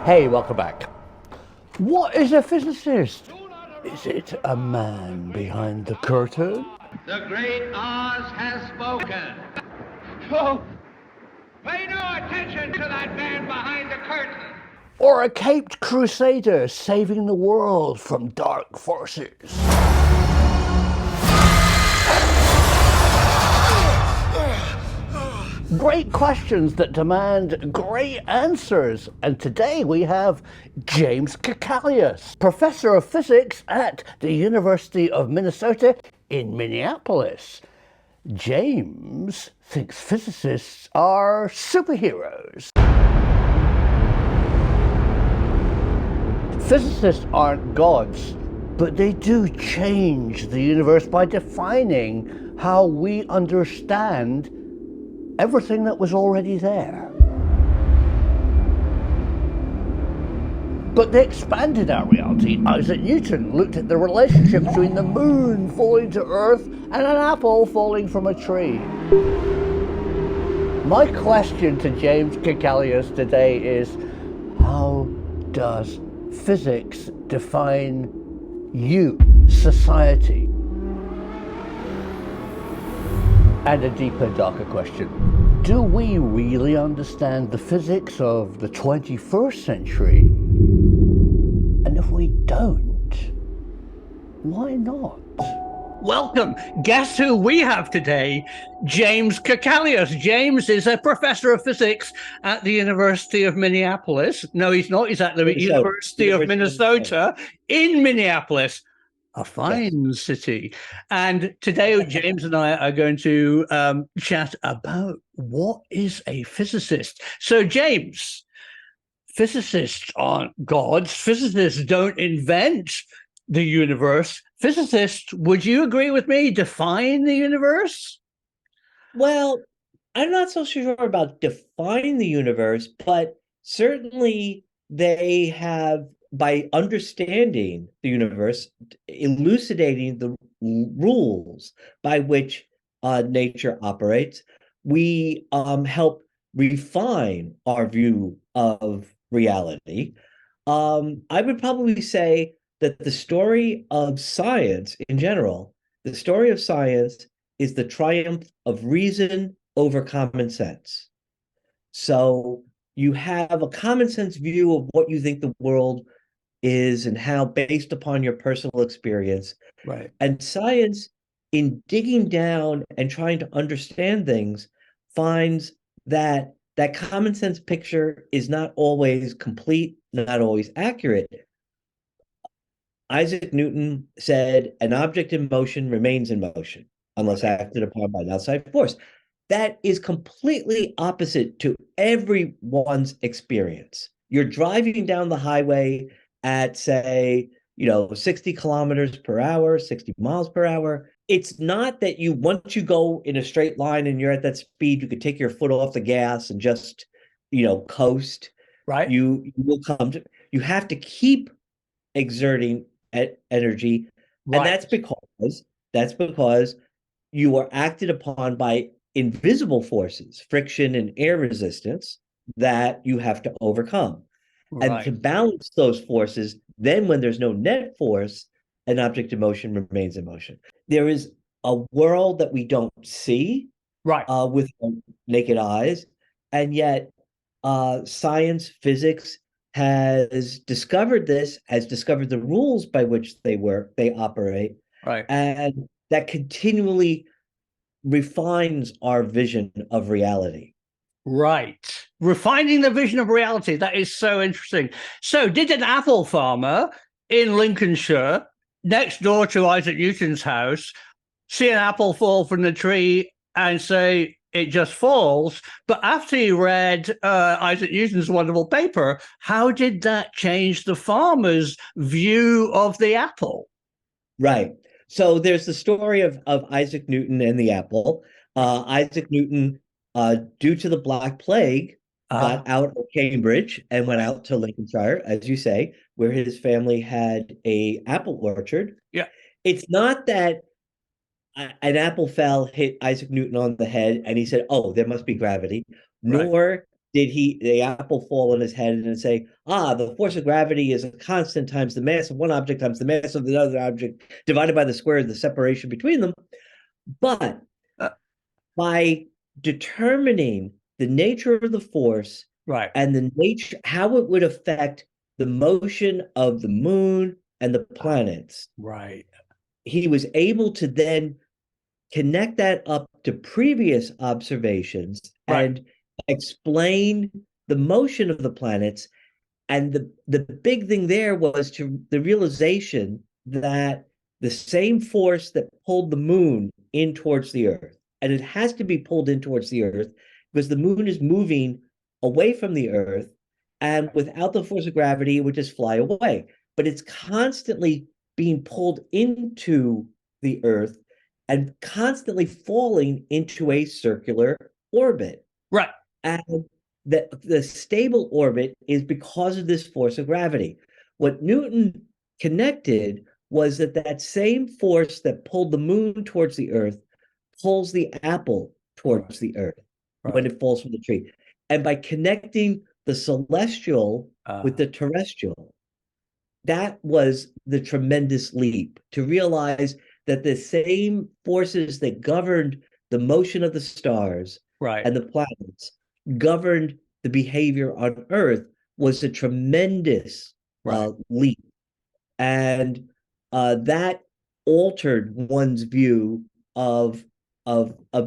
Hey, welcome back. What is a physicist? Is it a man behind the curtain? The great Oz has spoken. Oh, pay no attention to that man behind the curtain. Or a caped crusader saving the world from dark forces? Great questions that demand great answers. And today we have James Kakalios, professor of physics at the University of Minnesota in Minneapolis. James thinks physicists are superheroes. Physicists aren't gods, but they do change the universe by defining how we understand everything that was already there. But they expanded our reality. Isaac Newton looked at the relationship between the moon falling to Earth and an apple falling from a tree. My question to James Kakalios today is, how does physics define you, society? And a deeper, darker question. Do we really understand the physics of the 21st century? And if we don't, why not? Welcome. Guess who we have today? James Kakalios. James is a professor of physics at the University of Minneapolis. No, he's not. He's at the University of Minnesota in Minneapolis. A fine city. And today, James and I are going to chat about what is a physicist. So, James, physicists aren't gods. Physicists don't invent the universe. Physicists, would you agree with me, define the universe? Well, I'm not so sure about defining the universe, but certainly they have, by understanding the universe, elucidating the rules by which nature operates, we help refine our view of reality. I would probably say that the story of science in general, the story of science is the triumph of reason over common sense. So you have a common sense view of what you think the world is and how, based upon your personal experience. Right. And science, in digging down and trying to understand things, finds that that common sense picture is not always complete, not always accurate. Isaac Newton said, an object in motion remains in motion unless acted upon by an outside force. That is completely opposite to everyone's experience. You're driving down the highway at, say, 60 kilometers per hour, 60 miles per hour. It's not that once you go in a straight line and you're at that speed, you could take your foot off the gas and just, coast. Right. You will come to, you have to keep exerting energy. Right. And that's because you are acted upon by invisible forces, friction and air resistance, that you have to overcome. Right. And to balance those forces, then when there's no net force, an object in motion remains in motion. There is a world that we don't see, right, with naked eyes, and yet science, physics has discovered this, has discovered the rules by which they operate, right, and that continually refines our vision of reality. Right. Refining the vision of reality. That is so interesting. So did an apple farmer in Lincolnshire, next door to Isaac Newton's house, see an apple fall from the tree and say it just falls? But after he read Isaac Newton's wonderful paper, how did that change the farmer's view of the apple? Right. So there's the story of Isaac Newton and the apple. Isaac Newton, due to the Black Plague, got out of Cambridge and went out to Lincolnshire, as you say, where his family had a apple orchard. Yeah. It's not that an apple fell, hit Isaac Newton on the head, and he said, "Oh, there must be gravity," nor did the apple fall on his head and say, the force of gravity is a constant times the mass of one object times the mass of the other object divided by the square of the separation between them. But Uh, by determining the nature of the force right. and the nature, how it would affect the motion of the moon and the planets, Right. he was able to then connect that up to previous observations Right. and explain the motion of the planets. And the big thing there was to the realization that the same force that pulled the moon in towards the earth, and it has to be pulled in towards the earth because the moon is moving away from the earth, and without the force of gravity it would just fly away, but it's constantly being pulled into the earth and constantly falling into a circular orbit. Right. And the stable orbit is because of this force of gravity. What Newton connected was that that same force that pulled the moon towards the earth pulls the apple towards the earth when Right. it falls from the tree. And by connecting the celestial with Uh, the terrestrial, that was the tremendous leap to realize that the same forces that governed the motion of the stars right. and the planets governed the behavior on Earth was a tremendous Right. leap. And that altered one's view of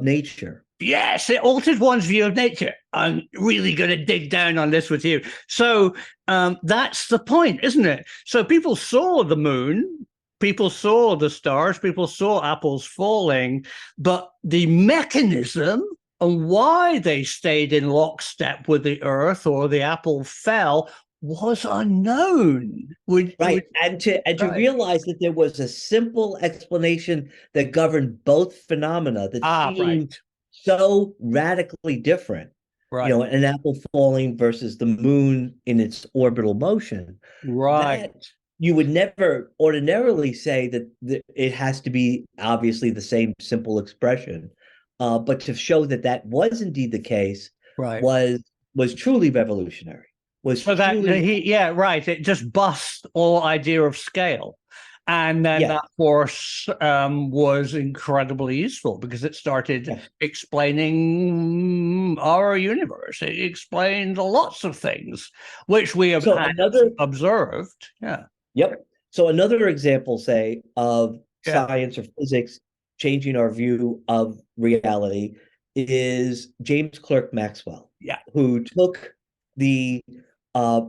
nature. Yes, it altered one's view of nature. I'm really going to dig down on this with you. So that's the point, isn't it? So people saw the moon, people saw the stars, people saw apples falling, but the mechanism and why they stayed in lockstep with the earth or the apple fell was unknown. Right. And to Right. realize that there was a simple explanation that governed both phenomena that Right. seemed so radically different, Right. an apple falling versus the moon in its orbital motion, Right. that you would never ordinarily say that it has to be obviously the same simple expression. But to show that that was indeed the case Right. was truly revolutionary, was So that truly, yeah, right. It just busts all idea of scale. And then yeah, that force was incredibly useful because it started yeah. explaining our universe. It explained lots of things which we have So had another observed. Yeah. Yep. So another example, say, of Yeah. science or physics changing our view of reality is James Clerk Maxwell, Yeah. who took the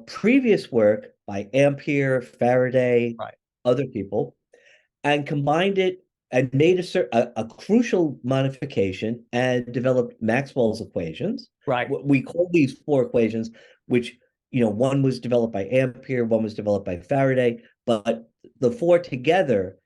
previous work by Ampere, Faraday, Right. other people, and combined it and made a crucial modification and developed Maxwell's equations. Right. We call these four equations, which one was developed by Ampere, one was developed by Faraday, but the four together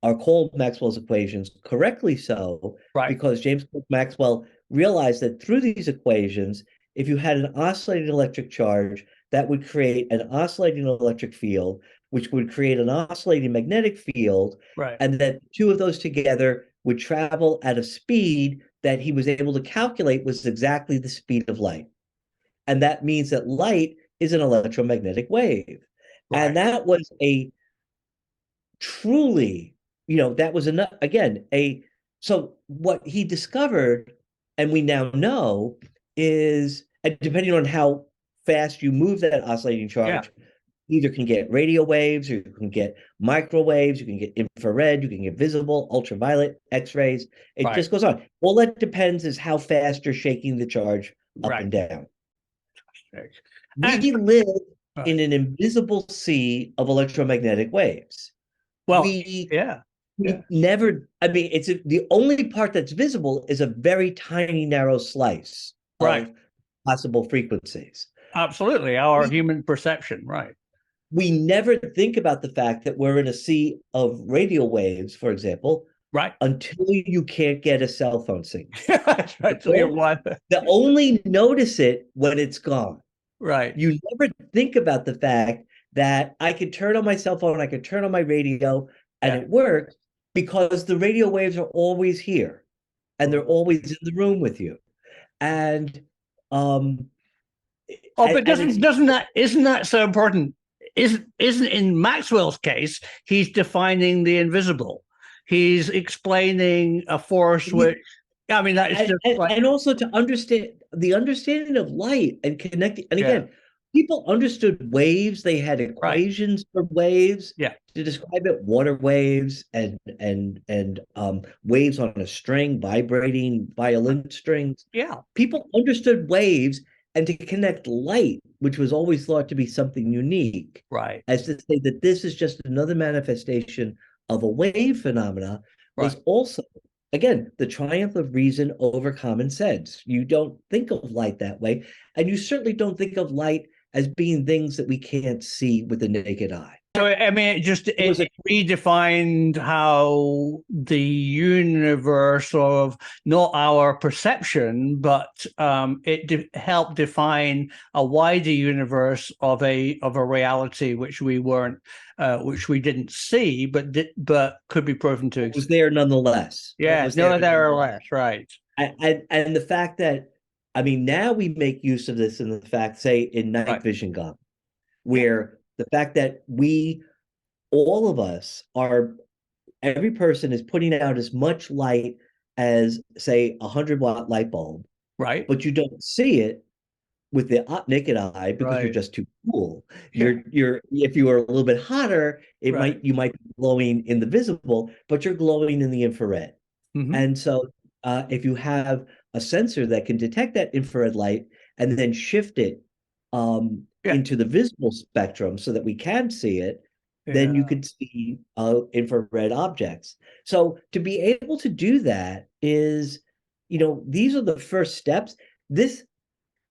are called Maxwell's equations, correctly so, Right. because James Clerk Maxwell realized that through these equations, if you had an oscillating electric charge, that would create an oscillating electric field, which would create an oscillating magnetic field, Right. and that two of those together would travel at a speed that he was able to calculate was exactly the speed of light. And that means that light is an electromagnetic wave. And Right. that was a truly, that was enough, again, so what he discovered, and we now know, is, and depending on how fast you move that oscillating Yeah. charge, either can get radio waves, or you can get microwaves, you can get infrared, you can get visible, ultraviolet, X-rays. It Right. just goes on. All that depends is how fast you're shaking the charge up Right. and down. And We live right. in an invisible sea of electromagnetic waves. Well, We yeah. Yeah. we never, I mean, the only part that's visible is a very tiny, narrow slice Right. of possible frequencies. Absolutely. Our We, human perception. Right. we never think about the fact that we're in a sea of radio waves, for example, Right. until you can't get a cell phone signal. That's right. So you're one. They only notice it when it's gone. Right. You never think about the fact that I could turn on my cell phone, I could turn on my radio, and Yeah. it works because the radio waves are always here and they're always in the room with you. And Oh, but and it's isn't that so important? Isn't in Maxwell's case, he's defining the invisible. He's explaining a force which, I mean, that is just like, and also to understand the understanding of light and connecting. And yeah, again, people understood waves. They had right, equations for waves yeah, to describe it, water waves and waves on a string, vibrating violin strings. yeah, People understood waves, and to connect light, which was always thought to be something unique, right, as to say that this is just another manifestation of a wave phenomena, was right. also, again, the triumph of reason over common sense. You don't think of light that way, and you certainly don't think of light as being things that we can't see with the naked eye. So I mean, It was a it redefined how the universe of not our perception, but helped define a wider universe of a reality which we weren't, which we didn't see, but could be proven to was exist. there nonetheless. What Yeah, was there no, there are nonetheless. less, right? And the fact that, I mean, now we make use of this in the fact, say, in night Right. vision gone, Yeah. where the fact that all of us are, every person is putting out as much light as, say, 100-watt light bulb, Right. but you don't see it with the naked eye because you're Right. just too cool. Yeah. You're if you were a little bit hotter, Right. you might be glowing in the visible, but you're glowing in the infrared. Hmm. And so, if you have a sensor that can detect that infrared light and then shift it Yeah. into the visible spectrum so that we can see it, then you Yeah. could see infrared objects. So to be able to do that is, these are the first steps. This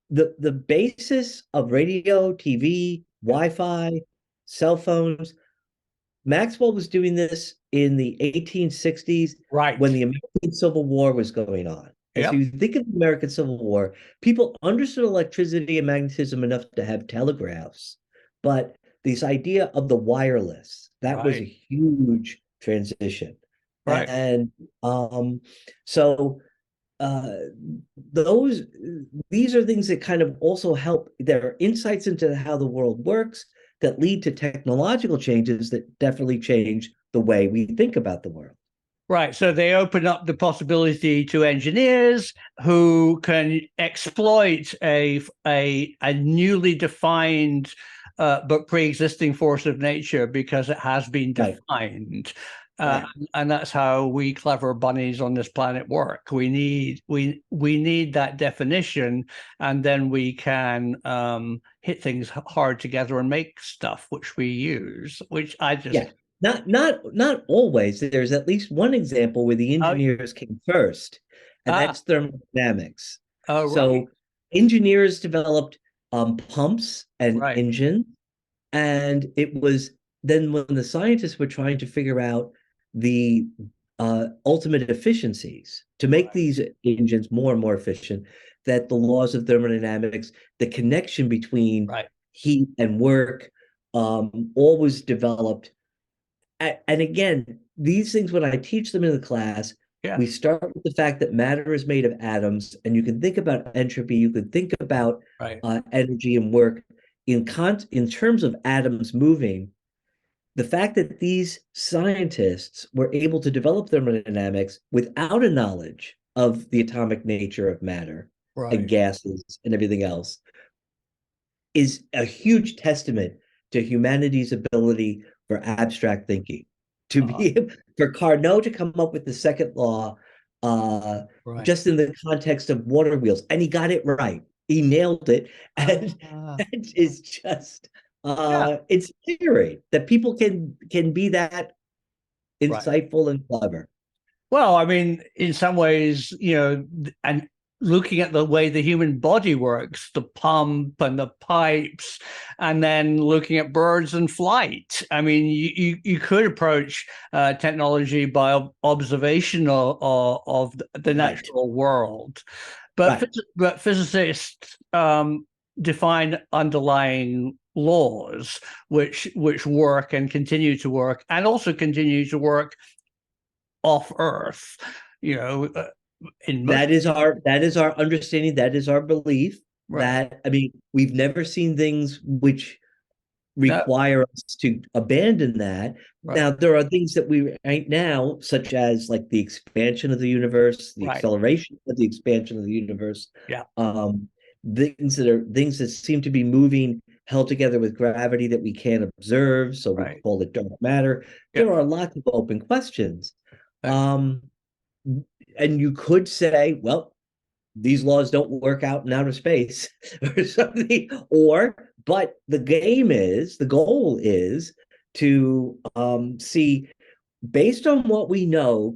the basis of radio, TV, Yeah. Wi-Fi, cell phones. Maxwell was doing this in the 1860s when Right. the American Civil War was going on. And so Yep. you think of the American Civil War, people understood electricity and magnetism enough to have telegraphs, but this idea of the wireless, that was a Right. huge transition. Right. And so uh, those these are things that kind of also help. There are insights into how the world works that lead to technological changes that definitely change the way we think about the world. Right. So they open up the possibility to engineers who can exploit a newly defined but pre-existing force of nature because it has been Right, defined. right. And that's how we clever bunnies on this planet work. We need that definition, and then we can hit things hard together and make stuff which we use. Which I just Yeah. Not always. There's at least one example where the oh engineers came first, and ah that's thermodynamics. oh right, So engineers developed pumps and right, engines. And it was then when the scientists were trying to figure out the ultimate efficiencies to make right, these engines more and more efficient, that the laws of thermodynamics, the connection between right. heat and work, always developed. And again, these things, when I teach them in the class, Yeah, we start with the fact that matter is made of atoms, and you can think about entropy, you can think about right. energy and work in terms of atoms moving. The fact that these scientists were able to develop thermodynamics without a knowledge of the atomic nature of matter and Right. gases and everything else is a huge testament to humanity's ability for abstract thinking. To Uh, be for Carnot to come up with the second law, uh, right. just in the context of water wheels, and he got it right. He nailed it, and Uh, that is just yeah. inspiring that people can be that Right. insightful and clever. Well, I mean, in some ways, and looking at the way the human body works, the pump and the pipes, and then looking at birds and flight. I mean, you could approach technology by observation of the Right, natural world, right. but physicists define underlying laws which work and continue to work, and also continue to work off Earth. You know, in much That is our understanding. That is our belief. Right. that, I mean, we've never seen things which No. require us to abandon that. Right. Now, there are things that we right now, such as like the expansion of the universe, the Right. acceleration of the expansion of the universe, Yeah. um, things that seem to be moving held together with gravity that we can't observe, so we Right. call it dark matter. Yeah. There are lots of open questions. Right. Um, and you could say, well, these laws don't work out in outer space or something, or but the goal is to see, based on what we know,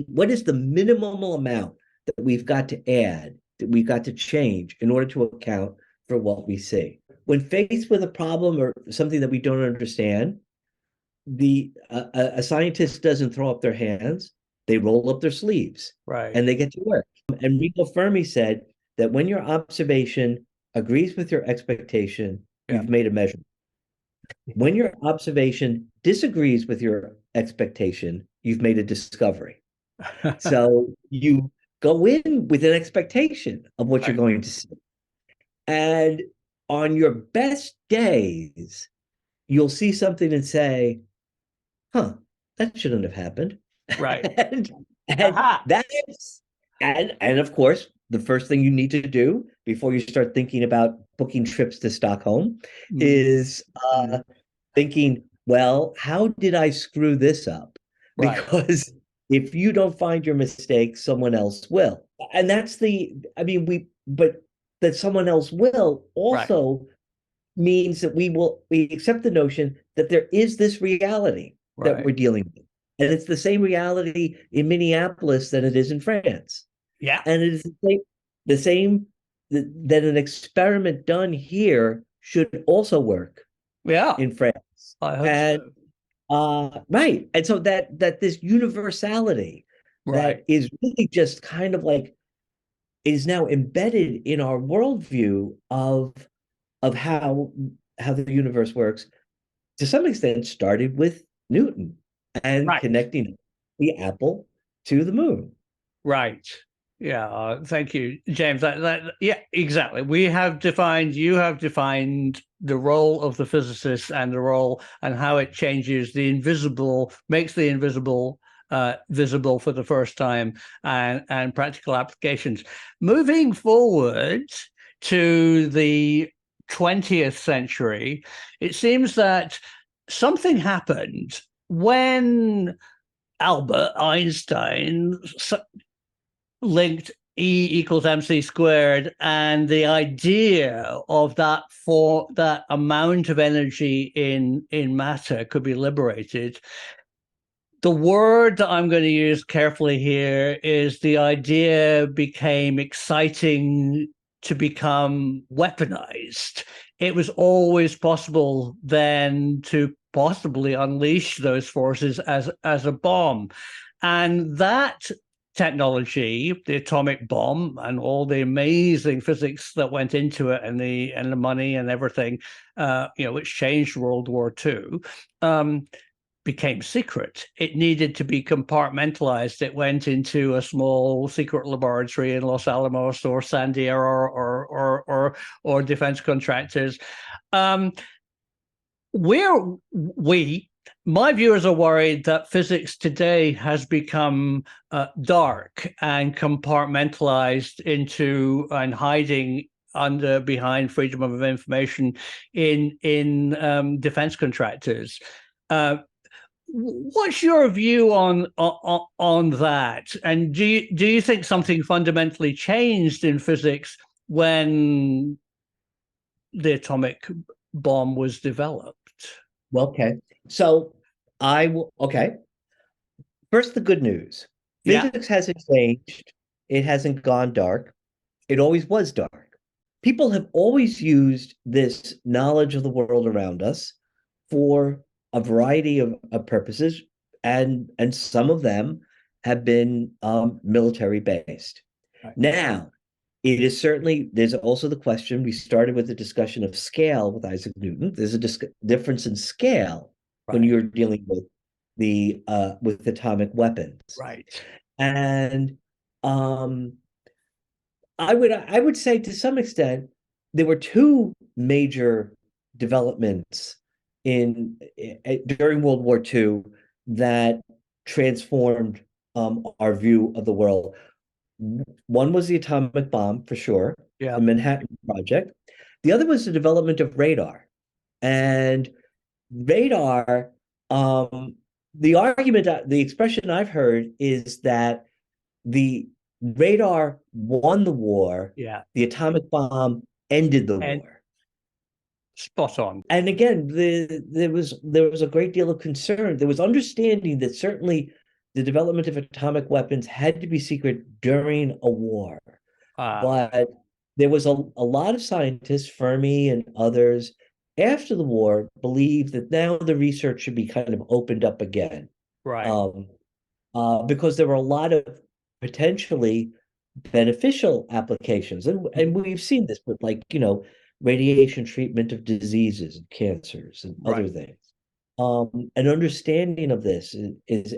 what is the minimum amount that we've got to add, that we've got to change in order to account for what we see when faced with a problem or something that we don't understand. A scientist doesn't throw up their hands; they roll up their sleeves Right. and they get to work. Enrico Fermi said that when your observation agrees with your expectation, Yeah. you've made a measurement. When your observation disagrees with your expectation, you've made a discovery. So you go in with an expectation of what you're Right. going to see. And on your best days, you'll see something and say, huh, that shouldn't have happened. Right. and and Aha. that's and of course, the first thing you need to do before you start thinking about booking trips to Stockholm Mm. is Mm. thinking, well, how did I screw this up? Right. Because if you don't find your mistake, someone else will. And that's I mean, but that someone else will Right. also means that we accept the notion that there is this reality that Right. we're dealing with. And it's the same reality in Minneapolis than it is in France. Yeah. And it is the same that an experiment done here should also work Yeah. in France. I hope And so. right. And so that this universality Right. that is really just kind of like is now embedded in our worldview of how the universe works, to some extent started with Newton and Right. connecting the apple to the moon. Right. Yeah. Thank you, James. Yeah, exactly. You have defined the role of the physicist and the role and how it changes the invisible, makes the invisible visible for the first time, and practical applications. Moving forward to the 20th century, it seems that something happened when Albert Einstein linked E equals mc squared, and the idea of that amount of energy in matter could be liberated. The word that I'm going to use carefully here is the idea became exciting to become weaponized. It was always possible then to possibly unleash those forces as a bomb. And that technology, the atomic bomb, and all the amazing physics that went into it, and the money and everything, which changed World War II, became secret. It needed to be compartmentalized. It went into a small secret laboratory in Los Alamos or Sandia or defense contractors. Um, where we My viewers are worried that physics today has become dark and compartmentalized into and hiding under behind freedom of information in defense contractors. Uh, what's your view on that? And do you think something fundamentally changed in physics when the atomic bomb was developed? Well, okay. So I will, okay. First, the good news. Yeah. Physics hasn't changed. It hasn't gone dark. It always was dark. People have always used this knowledge of the world around us for a variety of purposes, and some of them have been military based. Right. Now, it is certainly, there's also the question, we started with the discussion of scale with Isaac Newton. There's a difference in scale when Right. you're dealing with atomic weapons. Right. And um, I would say to some extent there were two major developments in during World War II that transformed our view of the world. One was the atomic bomb, for sure, Yeah. the Manhattan Project. The other was the development of radar. And radar, the argument, the expression I've heard is that the radar won the war, Yeah. the atomic bomb ended the And war. spot on. And again, there was a great deal of concern. There was understanding that certainly the development of atomic weapons had to be secret during a war. Right. But there was a lot of scientists, Fermi and others, after the war, believed that now the research should be kind of opened up again. Right. Um, because there were a lot of potentially beneficial applications. And we've seen this with, like, radiation treatment of diseases and cancers and Right. other things. An understanding of this is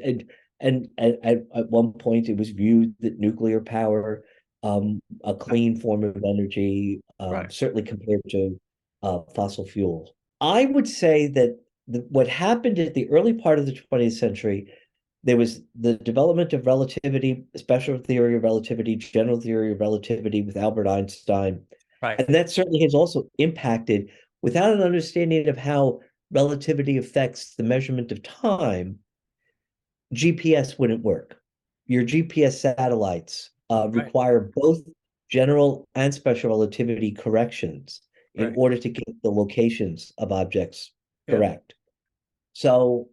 and at one point it was viewed that nuclear power, a clean form of energy, Right. certainly compared to fossil fuels. I would say that what happened at the early part of the 20th century, there was the development of relativity, special theory of relativity, general theory of relativity with Albert Einstein. Right. And that certainly has also impacted, without an understanding of how relativity affects the measurement of time, GPS wouldn't work. Your GPS satellites Right. require both general and special relativity corrections in Right. order to get the locations of objects Yeah. correct. So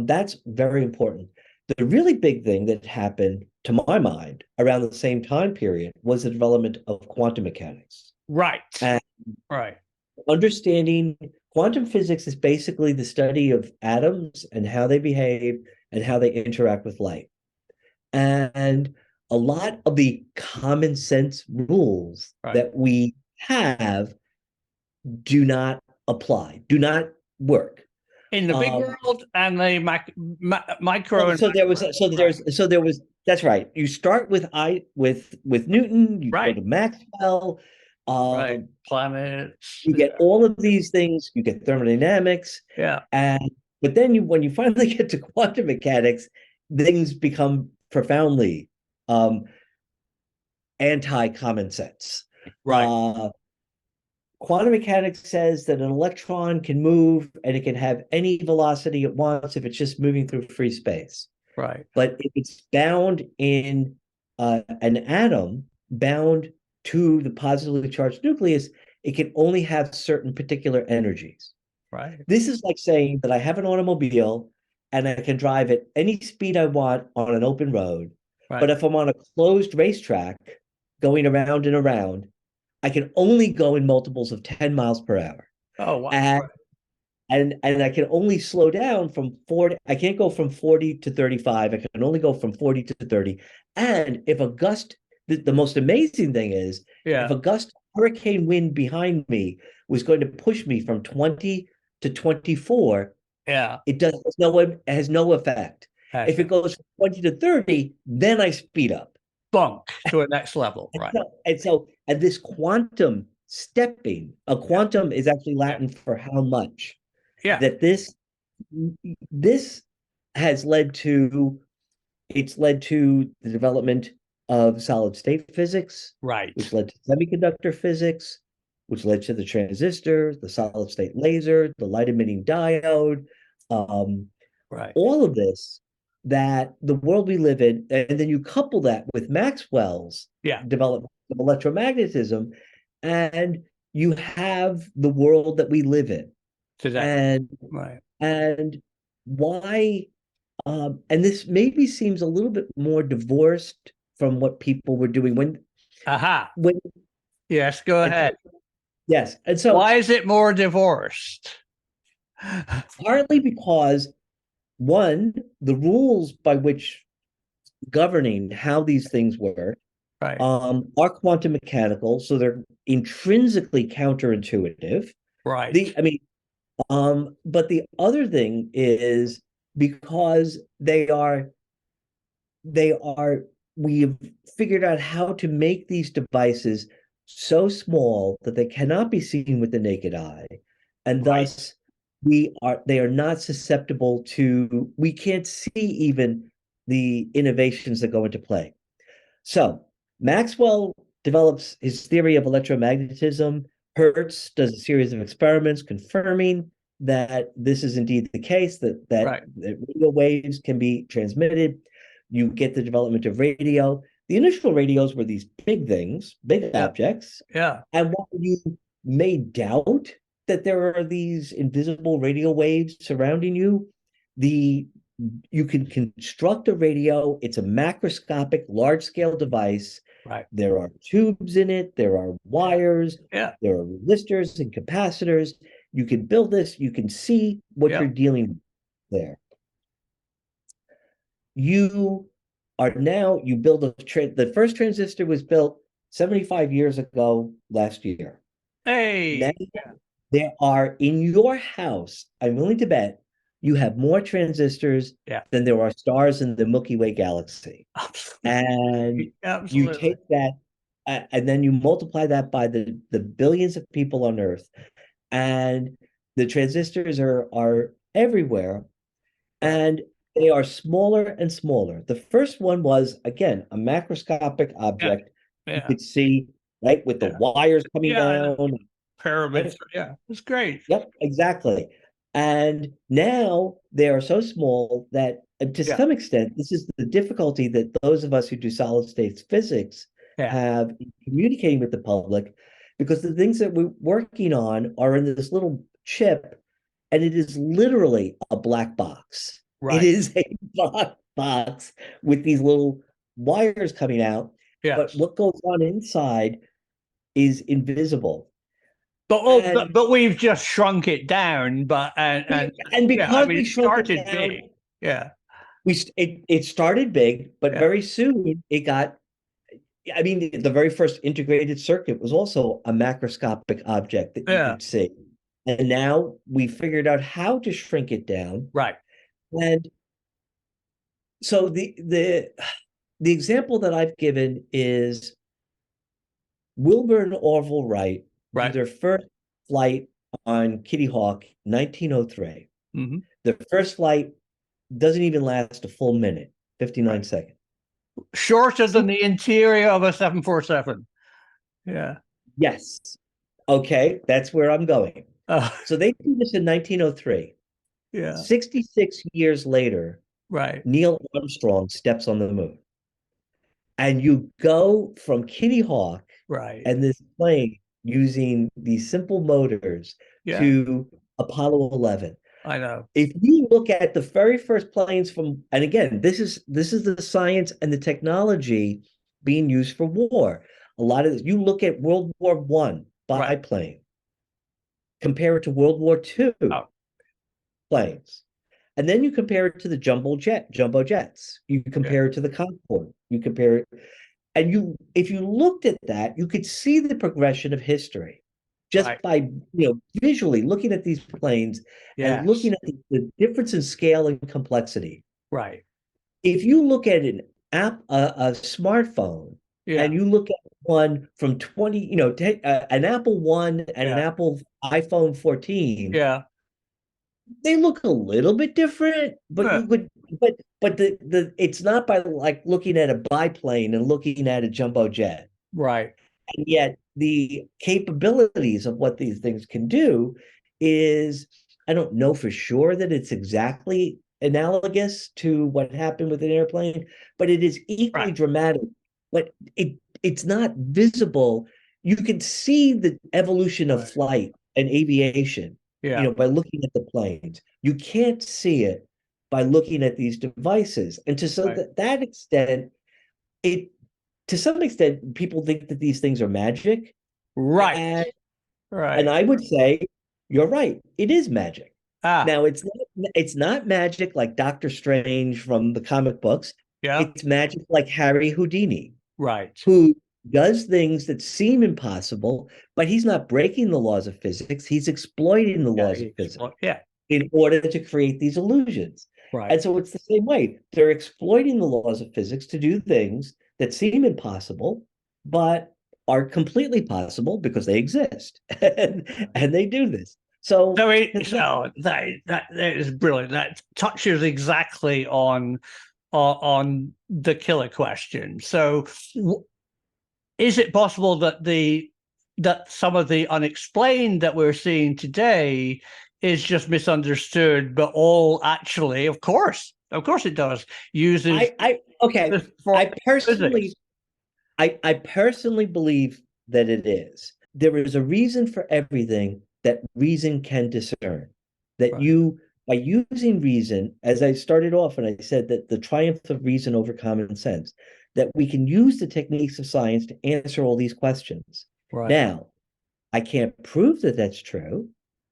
that's very important. The really big thing that happened, to my mind, around the same time period was the development of quantum mechanics. Right. And Right. understanding quantum physics is basically the study of atoms and how they behave and how they interact with light. And a lot of the common sense rules Right. that we have do not apply, do not work. In the big Um, world and the micro and so there was macro. so Right. there's so there was that's right. You start with Newton, you go Right. to Maxwell, Right. um, Planets. you get all of these things, you get thermodynamics, Yeah. and but then when you finally get to quantum mechanics, things become profoundly um, anti-common sense. Right. Uh, Quantum mechanics says that an electron can move and it can have any velocity it wants if it's just moving through free space. Right. But if it's bound in an atom, bound to the positively charged nucleus, it can only have certain particular energies. Right. This is like saying that I have an automobile and I can drive at any speed I want on an open road. Right. But if I'm on a closed racetrack going around and around, I can only go in multiples of 10 miles per hour. Oh, wow. And Right. and I can only slow down from 40. I can't go from 40 to 35. I can only go from 40 to 30. And if a gust, the most amazing thing is, if Yeah. a gust hurricane wind behind me was going to push me from 20 to 24, Yeah. it has no effect. If it Hasn't. goes from 20 to 30, then I speed up. Bunk to a next level. Right. And this quantum stepping, a Yeah. quantum is actually Yeah. Latin for how much, Yeah. that this has led to it's led to the development of solid state physics, which Right. led to semiconductor physics, which led to the transistor, the solid state laser, the light emitting diode, um, Right. all of this, that the world we live in, and then you couple that with Maxwell's Yeah. development of electromagnetism, and you have the world that we live in. Today. And Right. and why and this maybe seems a little bit more divorced from what people were doing Aha. when Yes. Go ahead. yes. And so Why is it more divorced? partly because, one, the rules by which governing how these things work Right. are quantum mechanical, so they're intrinsically counterintuitive. Right. But the other thing is because they are we've figured out how to make these devices so small that they cannot be seen with the naked eye, and Right. thus they are not susceptible to, we can't see even the innovations that go into play. So Maxwell develops his theory of electromagnetism. Hertz does a series of experiments confirming that this is indeed the case, Right. that radio waves can be transmitted. You get the development of radio. The initial radios were these big things, big Yeah. objects. Yeah. And while you may doubt that there are these invisible radio waves surrounding you, the you can construct a radio. It's a macroscopic, large-scale device. Right. There are tubes in it, there are Yeah. wires, Yeah. there are resistors and capacitors. You can build this, you can see what Yeah. you're dealing with there. You are now, you build the first transistor was built 75 years ago last year. Now Hey. there are in your house, I'm willing to bet, you have more transistors Yeah. than there are stars in the Milky Way galaxy. And you Absolutely. take that, and then you multiply that by the billions of people on Earth, and the transistors are everywhere, Right. and they are smaller and smaller. The first one was, again, a macroscopic Yeah. object you Yeah. could see, right, with the Yeah. wires coming Yeah. down, Pyramids. right? Yeah. It's great. Yep, exactly. And now they are so small that, to Yeah. some extent, this is the difficulty that those of us who do solid state physics Yeah. have in communicating with the public, because the things that we're working on are in this little chip, and it is literally a black box. It Right. is a black box with these little wires coming out, but Yes. what goes on inside is invisible. But And we've just shrunk it down. But and yeah, I because mean, we it shrunk it started down, big. Yeah. it started big, but Yeah. very soon it got. I mean, the very first integrated circuit was also a macroscopic object that you Yeah. could see, and now we figured out how to shrink it down. Right. And so the example that I've given is Wilbur and Orville Wright do Right. their first flight on Kitty Hawk, 1903. Hmm. The first flight doesn't even last a full minute, 59 Right. seconds. Shorter than the interior of a 747. Yeah. Yes. Okay, that's where I'm going. Uh, So they do this in 1903. yeah. 66 years later, Right. Neil Armstrong steps on the moon. And you go from Kitty Hawk Right. and this plane using these simple motors Yeah. to Apollo 11. I know. If you look at the very first planes from, and again, this is the science and the technology being used for war. A lot of this, you look at World War One Right. biplane, compare it to World War Two Oh, planes, and then you compare it to the jumbo jets. You yeah. compare it to the Concorde. You compare it, and if you looked at that, you could see the progression of history just Right. by visually looking at these planes and Yes. looking at the difference in scale and complexity. Right. If you look at a smartphone, Yeah. and you look at one from 20, take an Apple One and an Yeah. Apple iPhone 14, Yeah. they look a little bit different, but Yeah. the it's not by like looking at a biplane and looking at a jumbo jet. Right. And yet the capabilities of what these things can do is, I don't know for sure that it's exactly analogous to what happened with an airplane, but it is equally Right. dramatic. But it's not visible. You can see the evolution of Right. flight and aviation, Yeah. by looking at the planes. You can't see it by looking at these devices. And Right. that extent, it to some extent, people think that these things are magic. Right. And Right. I would say you're right. It is magic. Ah. Now it's not magic like Doctor Strange from the comic books. Yeah. It's magic like Harry Houdini, Right. who does things that seem impossible, but he's not breaking the laws of physics. He's exploiting the Yeah. laws of physics Yeah. in order to create these illusions. Right. And so it's the same way. They're exploiting the laws of physics to do things that seem impossible, but are completely possible because they exist and they do this. So, That is brilliant. That touches exactly on the killer question. So, is it possible that some of the unexplained that we're seeing today is just misunderstood, but all actually, of course it does, uses okay. for I personally physics. I personally believe that it is. There is a reason for everything that reason can discern. That Right. you, by using reason, as I started off and I said that the triumph of reason over common sense, that we can use the techniques of science to answer all these questions. Right. Now, I can't prove that that's true.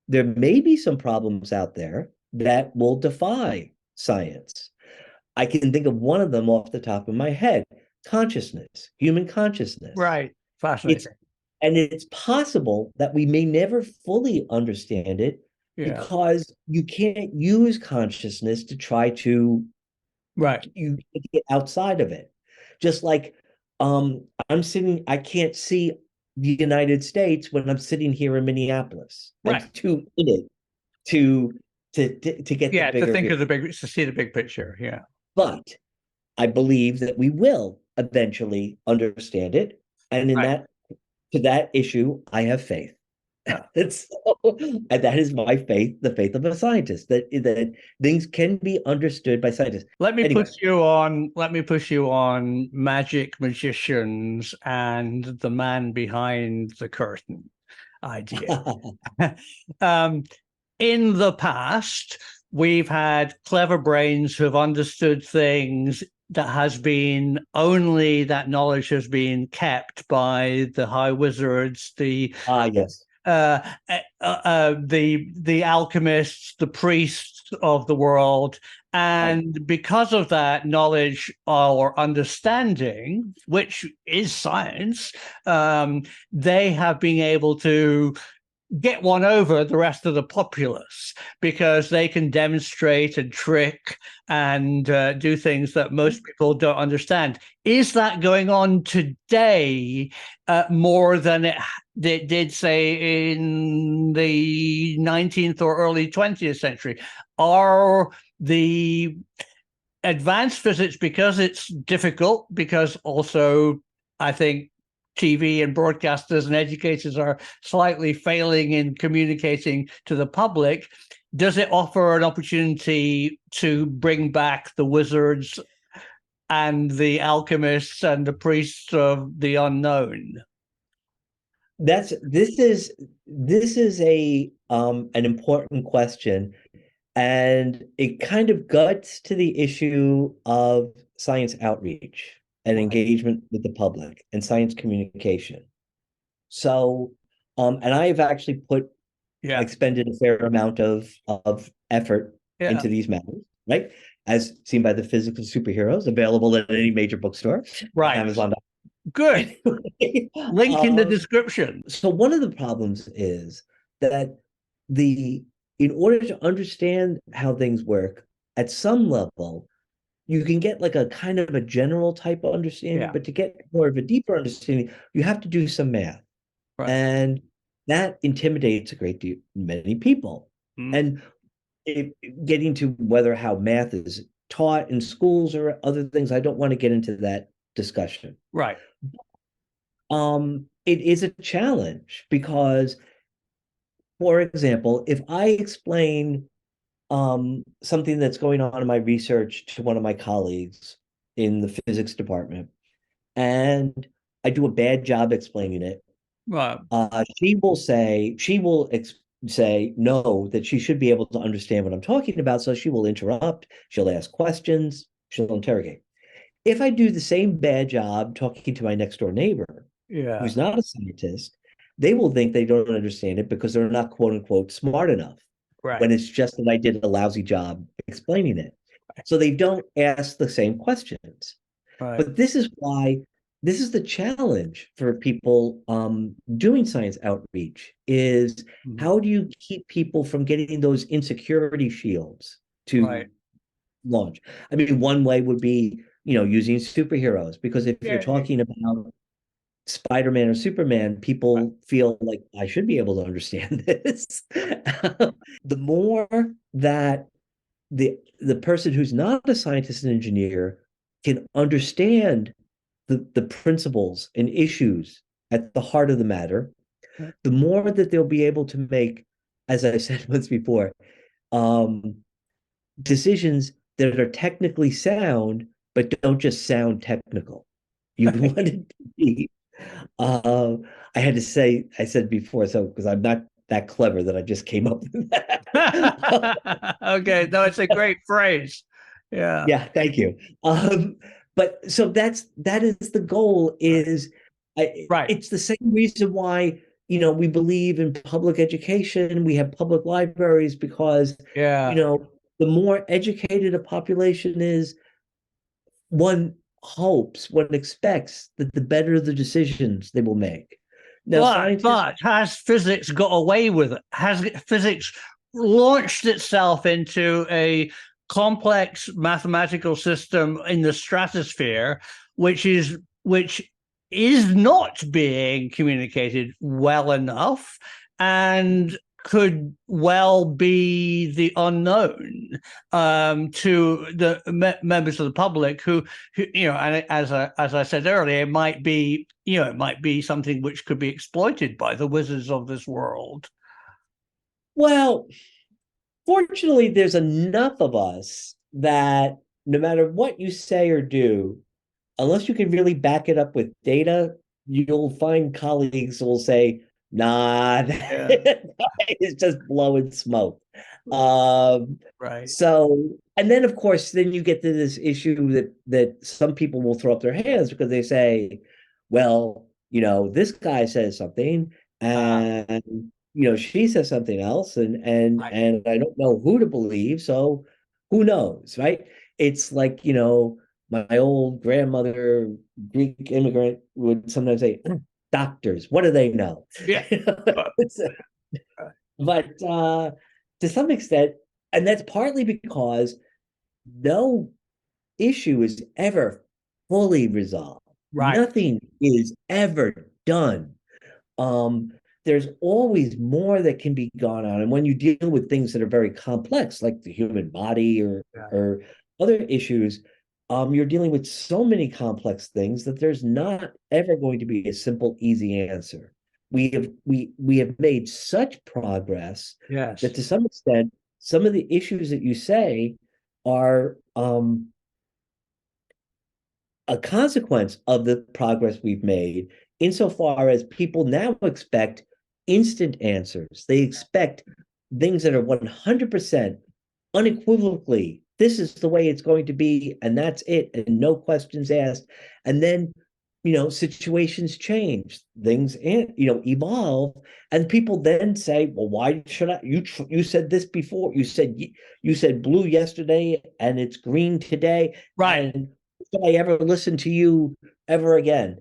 There may be some problems out there that will defy science. I can think of one of them off the top of my head: consciousness, human consciousness. Right. It's Fascinating. and it's possible that we may never fully understand it Yeah. because you can't use consciousness to try to Right. you get outside of it. Just like I can't see the United States when I'm sitting here in Minneapolis. I'm Right. too in it to to get the Yeah. To bigger think picture. of the big, to see the big picture. Yeah. But I believe that we will eventually understand it. And in Right. that to that issue, I have faith. Yeah. And that is my faith, the faith of a scientist, that things can be understood by scientists. Anyway, Let me push you on magic magicians and the man behind the curtain idea. um, in the past, we've had clever brains who have understood things that knowledge has been kept by the high wizards, yes, uh, the alchemists, the priests of the world, right. and because of that knowledge or understanding, which is science, they have been able to get one over the rest of the populace because they can demonstrate and trick and do things that most people don't understand. Is that going on today more than it did, say, in the 19th or early 20th century? Are the advanced physics, because it's difficult, because also I think TV and broadcasters and educators are slightly failing in communicating to the public, does it offer an opportunity to bring back the wizards and the alchemists and the priests of the unknown? This is a an important question, and it kind of guts to the issue of science outreach and Right. engagement with the public and science communication. So, and I have actually Yeah. expended a fair amount of effort Yeah. into these matters, right? As seen by the Physics of Superheroes, available at any major bookstore, Right. Amazon. Good. Link in the um, description. so one of the problems is that the in order to understand how things work at some level, you can get like a kind of a general type of understanding, Yeah. but to get more of a deeper understanding, you have to do some math. Right. And that intimidates a great deal, many people. Mm. And getting to whether how math is taught in schools or other things, I don't want to get into that discussion. Right. It is a challenge because, for example, if I explain something that's going on in my research to one of my colleagues in the physics department, and I do a bad job explaining it, Right. she will say no, that she should be able to understand what I'm talking about. So she will interrupt, she'll ask questions, she'll interrogate. If I do the same bad job talking to my next door neighbor, Yeah. who's not a scientist, they will think they don't understand it because they're not quote unquote smart enough Right. when it's just that I did a lousy job explaining it. So they don't ask the same questions. Right. But this is the challenge for people doing science outreach is Mhm. how do you keep people from getting those insecurity shields to Right. launch? I mean, one way would be using superheroes, because if you're Yeah. talking about Spider-Man or Superman, people feel like I should be able to understand this. The more that the person who's not a scientist and engineer can understand the principles and issues at the heart of the matter, the more that they'll be able to make, as I said once before, um, decisions that are technically sound, but don't just sound technical. You want it to be. Uh, I had to say, I said before, so because I'm not that clever that I just came up with that. Okay, no, it's a great phrase. Yeah. Yeah, thank you. But so that is the goal. Is Right. it's the same reason why we believe in public education. We have public libraries because Yeah. the more educated a population is, one hopes, one expects that the better the decisions they will make. Now, scientists, But has physics got away with it? Has physics launched itself into a complex mathematical system in the stratosphere, which is not being communicated well enough and could well be the unknown to the members of the public who and as I said earlier, it might be something which could be exploited by the wizards of this world. well, fortunately, there's enough of us that no matter what you say or do, unless you can really back it up with data, you'll find colleagues who will say, nah, Yeah. it's just blowing smoke. Um, Right. so, and then of course, then you get to this issue that some people will throw up their hands because they say, well, this guy says something, and she says something else, Right. and I don't know who to believe, so who knows, right? It's like, my old grandmother, Greek immigrant, would sometimes say, doctors, what do they know? Yeah. But to some extent, and that's partly because no issue is ever fully resolved. Right. Nothing is ever done. Um, there's always more that can be gone on. And when you deal with things that are very complex, like the human body Yeah. or other issues, you're dealing with so many complex things that there's not ever going to be a simple, easy answer. We have made such progress that Yes. to some extent, some of the issues that you say are a consequence of the progress we've made, insofar as people now expect instant answers. They expect things that are 100% unequivocally, this is the way it's going to be, and that's it, and no questions asked. And then, situations change, things, evolve, and people then say, well, why should I? You said this before. You said blue yesterday, and it's green today, Right. and should I ever listen to you ever again?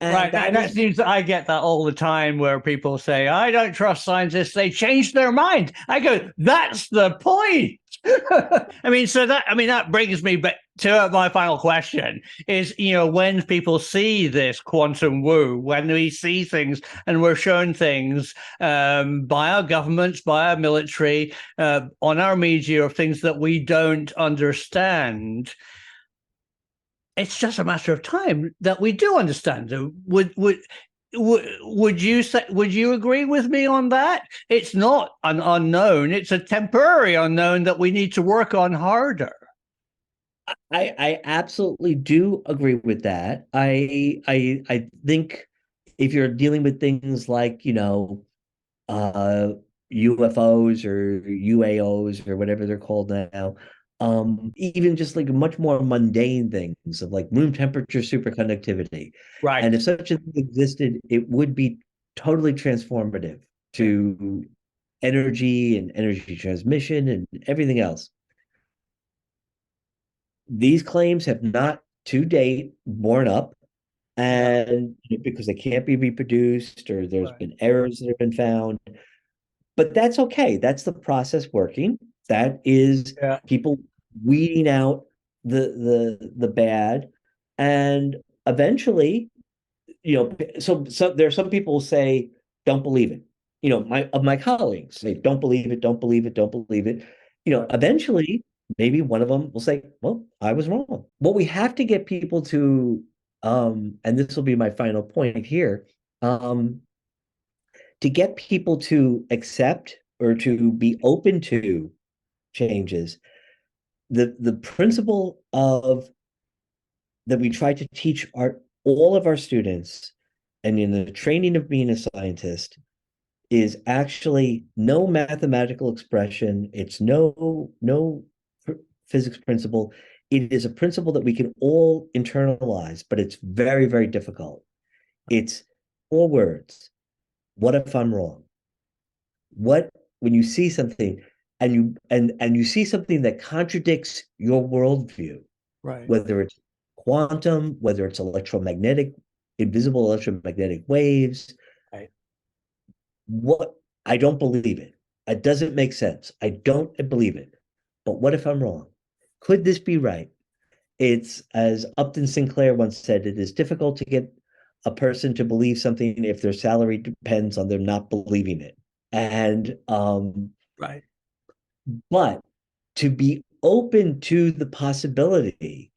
And Right. that That is, seems I get that all the time where people say, I don't trust scientists. They change their mind. I go, that's the point. That brings me back to my final question is, when people see this quantum woo, when we see things and we're shown things by our governments, by our military, on our media, of things that we don't understand, it's just a matter of time that we do understand them. Would you say? Would you agree with me on that? It's not an unknown; it's a temporary unknown that we need to work on harder. I absolutely do agree with that. I think if you're dealing with things like, uh UFOs or UAOs or whatever they're called now, even just like much more mundane things of like room temperature superconductivity. And Right. if such a thing existed, it would be totally transformative Yeah. to energy and energy transmission and everything else. These claims have not to date borne up, Yeah. and because they can't be reproduced or there's Right. been errors that have been found. But that's okay. That's the process working. That is Yeah. people weeding out the bad, and eventually, so there are some people who say don't believe it. My colleagues say don't believe it, don't believe it, don't believe it. Eventually, maybe one of them will say, well, I was wrong. What we have to get people to, and this will be my final point here, to get people to accept or to be open to changes, the principle of that we try to teach all of our students and in the training of being a scientist is actually no mathematical expression. It's no physics principle. It is a principle that we can all internalize, but it's very, very difficult. It's 4 words. What if I'm wrong? What when you see something and you see something that contradicts your worldview, Right. whether it's quantum, whether it's electromagnetic, invisible electromagnetic waves. Right. What I don't believe it. It doesn't make sense. I don't believe it. But what if I'm wrong? Could this be right? It's as Upton Sinclair once said, it is difficult to get a person to believe something if their salary depends on them not believing it. And Right. but to be open to the possibility,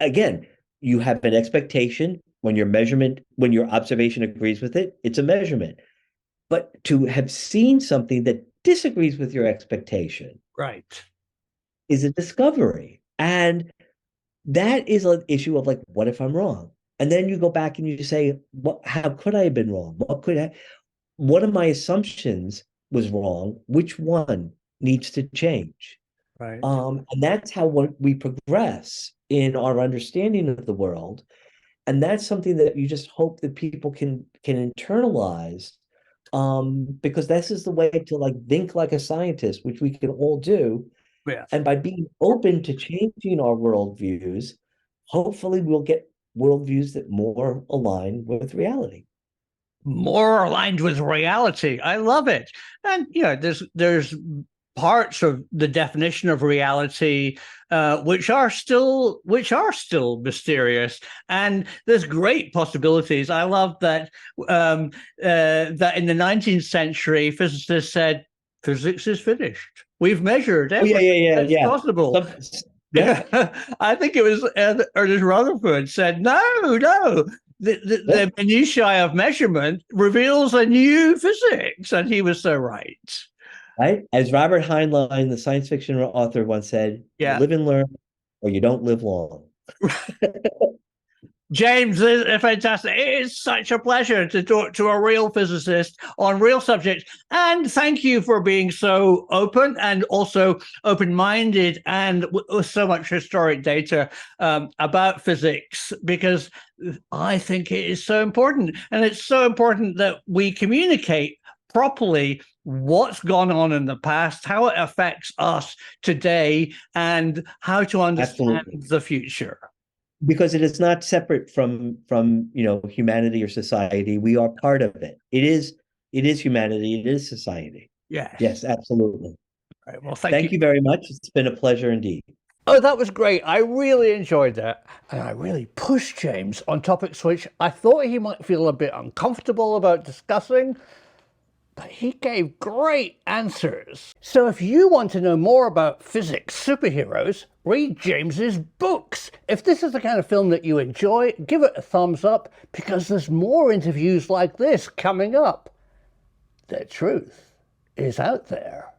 again, you have an expectation when your observation agrees with it, it's a measurement. But to have seen something that disagrees with your expectation Right. is a discovery. And that is an issue of like, what if I'm wrong? And then you go back and you say, how could I have been wrong? One of my assumptions was wrong. Which one needs to change? Right. And that's how we progress in our understanding of the world. And that's something that you just hope that people can internalize, because this is the way to like think like a scientist, which we can all do. Yes. And by being open to changing our worldviews, hopefully we'll get worldviews that more align with reality. More aligned with reality. I love it. And there's parts of the definition of reality which are still mysterious, and there's great possibilities. I love that that in the 19th century, physicists said physics is finished. We've measured everything that's possible. I think it was Ernest Rutherford said, no. The minutiae of measurement reveals a new physics, and he was so right. Right? As Robert Heinlein, the science fiction author, once said, Yeah. live and learn, or you don't live long. James, it's fantastic. It is such a pleasure to talk to a real physicist on real subjects. And thank you for being so open and also open-minded and with so much historic data about physics, because I think it is so important. And it's so important that we communicate properly what's gone on in the past, how it affects us today, and how to understand the future. Because it is not separate from humanity or society. We are part of it. It is humanity. It is society. Yes, absolutely. All right, well, thank you very much. It's been a pleasure indeed. Oh, that was great. I really enjoyed that. And I really pushed James on topics which I thought he might feel a bit uncomfortable about discussing, but he gave great answers. So if you want to know more about physics superheroes, read James's books. If this is the kind of film that you enjoy, give it a thumbs up, because there's more interviews like this coming up. The truth is out there.